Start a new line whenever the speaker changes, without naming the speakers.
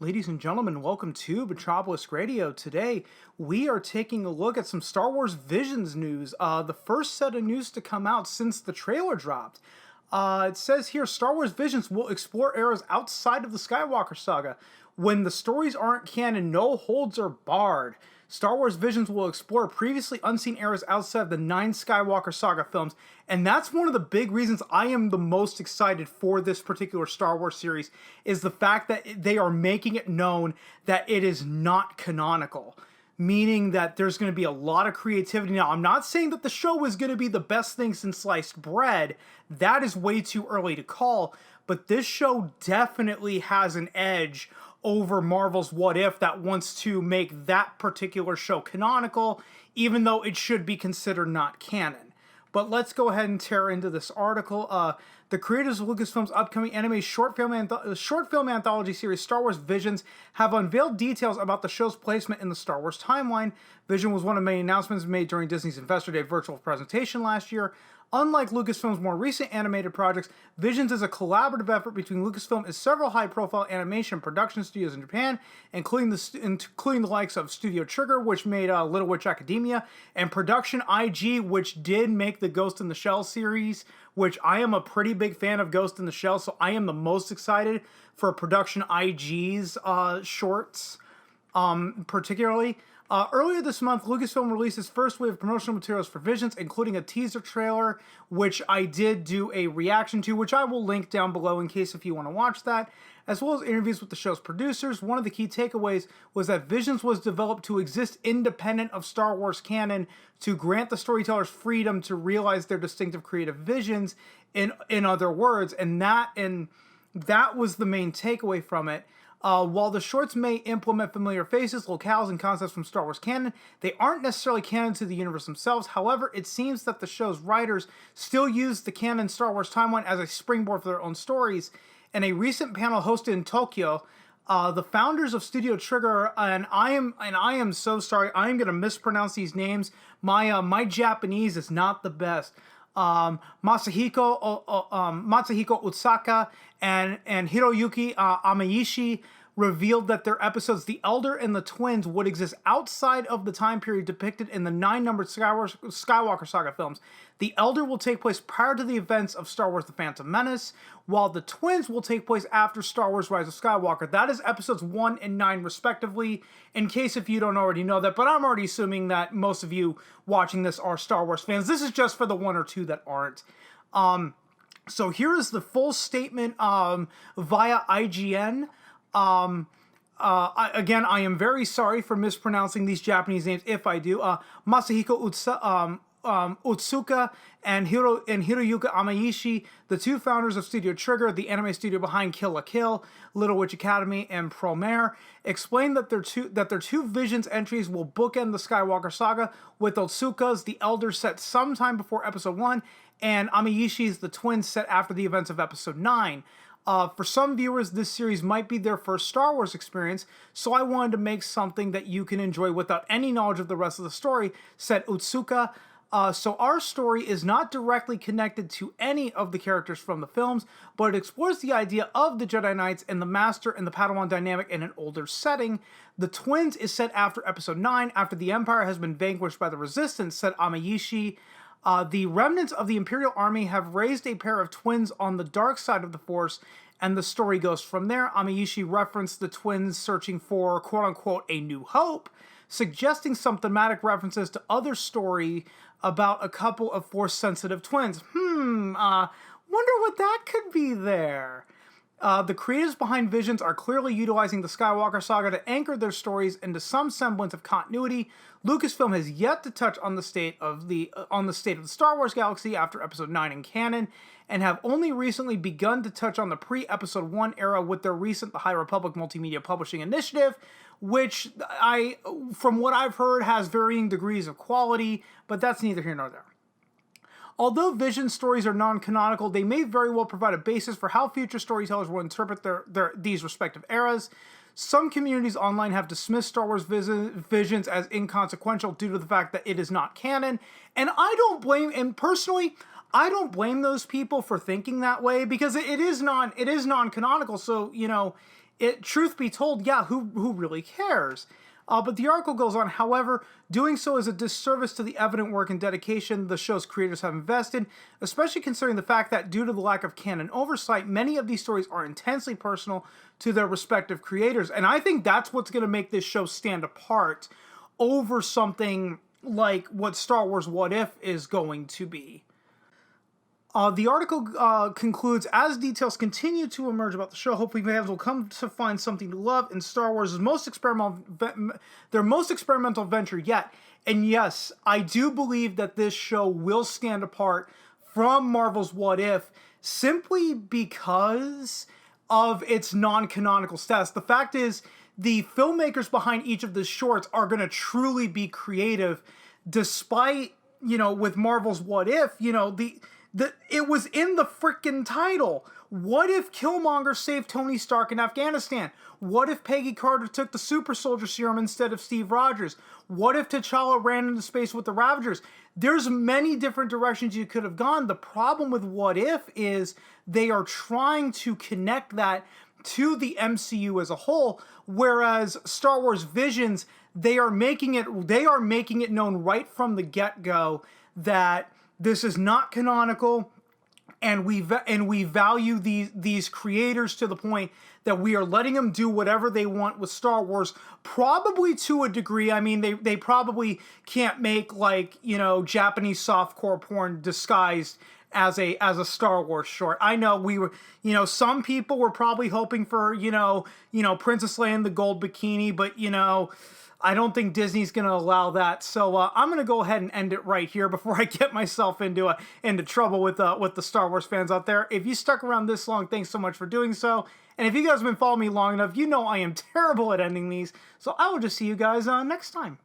Ladies and gentlemen, welcome to Metropolis Radio. Today, we are taking a look at some Star Wars Visions news. The first set of news to come out since the trailer dropped. It says here, Star Wars Visions will explore eras outside of the Skywalker saga. When the stories aren't canon, no holds are barred. Star Wars Visions will explore previously unseen eras outside of the 9 Skywalker saga films, and that's one of the big reasons I am the most excited for this particular Star Wars series, is the fact that they are making it known that it is not canonical. Meaning that there's going to be a lot of creativity. Now, I'm not saying that the show is going to be the best thing since sliced bread. That is way too early to call. But this show definitely has an edge over Marvel's What If that wants to make that particular show canonical, even though it should be considered not canon. But let's go ahead and tear into this article. The creators of Lucasfilm's upcoming anime short film anthology series Star Wars Visions have unveiled details about the show's placement in the Star Wars timeline. Vision was one of many announcements made during Disney's Investor Day virtual presentation last year. Unlike Lucasfilm's more recent animated projects, Visions is a collaborative effort between Lucasfilm and several high-profile animation production studios in Japan, including the likes of Studio Trigger, which made Little Witch Academia, and Production IG, which did make the Ghost in the Shell series, which I am a pretty big fan of Ghost in the Shell, so I am the most excited for Production IG's shorts, particularly. Earlier this month, Lucasfilm released its first wave of promotional materials for Visions, including a teaser trailer, which I did do a reaction to, which I will link down below in case if you want to watch that, as well as interviews with the show's producers. One of the key takeaways was that Visions was developed to exist independent of Star Wars canon, to grant the storytellers freedom to realize their distinctive creative visions, in other words, and that was the main takeaway from it. While the shorts may implement familiar faces, locales, and concepts from Star Wars canon, they aren't necessarily canon to the universe themselves. However, it seems that the show's writers still use the canon Star Wars timeline as a springboard for their own stories. In a recent panel hosted in Tokyo, the founders of Studio Trigger, and I am so sorry, I am going to mispronounce these names. My Japanese is not the best. Masahiko Utsaka and Hiroyuki Amaishi revealed that their episodes The Elder and the Twins would exist outside of the time period depicted in the 9-numbered Skywalker saga films. The Elder will take place prior to the events of Star Wars The Phantom Menace, while the Twins will take place after Star Wars Rise of Skywalker. That is episodes 1 and 9 respectively, in case if you don't already know that, but I'm already assuming that most of you watching this are Star Wars fans. This is just for the 1 or 2 that aren't. So here is the full statement via IGN. Again, I am very sorry for mispronouncing these Japanese names if I do. Masahiko Utsuka and Hiroyuki Amaishi, the two founders of Studio Trigger, the anime studio behind Kill la Kill, Little Witch Academy, and Promare, explained that their two Visions entries will bookend the Skywalker saga, with Utsuka's The Elder set sometime before Episode 1, and Amaishi's The Twins set after the events of Episode 9. For some viewers, this series might be their first Star Wars experience, so I wanted to make something that you can enjoy without any knowledge of the rest of the story, said Utsuka. So our story is not directly connected to any of the characters from the films, but it explores the idea of the Jedi Knights and the Master and the Padawan dynamic in an older setting. The Twins is set after Episode 9, after the Empire has been vanquished by the Resistance, said Amaishi. The remnants of the Imperial Army have raised a pair of twins on the dark side of the Force, and the story goes from there. Amaishi referenced the twins searching for, quote-unquote, a new hope, suggesting some thematic references to other story about a couple of Force-sensitive twins. Wonder what that could be there. The creators behind Visions are clearly utilizing the Skywalker saga to anchor their stories into some semblance of continuity. Lucasfilm has yet to touch on the state of the Star Wars galaxy after Episode 9 in canon, and have only recently begun to touch on the pre-Episode 1 era with their recent The High Republic Multimedia Publishing Initiative, which from what I've heard, has varying degrees of quality, but that's neither here nor there. Although Vision stories are non-canonical, they may very well provide a basis for how future storytellers will interpret these respective eras. Some communities online have dismissed Star Wars Visions as inconsequential due to the fact that it is not canon, and personally, I don't blame those people for thinking that way, because it is non-canonical, so, truth be told, yeah, who really cares? But the article goes on, however, doing so is a disservice to the evident work and dedication the show's creators have invested, especially considering the fact that due to the lack of canon oversight, many of these stories are intensely personal to their respective creators. And I think that's what's going to make this show stand apart over something like what Star Wars What If is going to be. The article concludes, as details continue to emerge about the show, hopefully fans will come to find something to love in Star Wars' their most experimental venture yet. And yes, I do believe that this show will stand apart from Marvel's What If simply because of its non-canonical status. The fact is, the filmmakers behind each of the shorts are going to truly be creative, despite, with Marvel's What If, it was in the frickin' title. What if Killmonger saved Tony Stark in Afghanistan? What if Peggy Carter took the super soldier serum instead of Steve Rogers? What if T'Challa ran into space with the Ravagers? There's many different directions you could have gone. The problem with What If is they are trying to connect that to the MCU as a whole, whereas Star Wars Visions, they are making it known right from the get-go that this is not canonical, and we value these creators to the point that we are letting them do whatever they want with Star Wars, probably to a degree. I mean, they probably can't make, Japanese softcore porn disguised as a Star Wars short. I know we were, some people were probably hoping for, Princess Leia in the gold bikini, but, I don't think Disney's going to allow that. So I'm going to go ahead and end it right here before I get myself into trouble with the Star Wars fans out there. If you stuck around this long, thanks so much for doing so. And if you guys have been following me long enough, I am terrible at ending these. So I will just see you guys next time.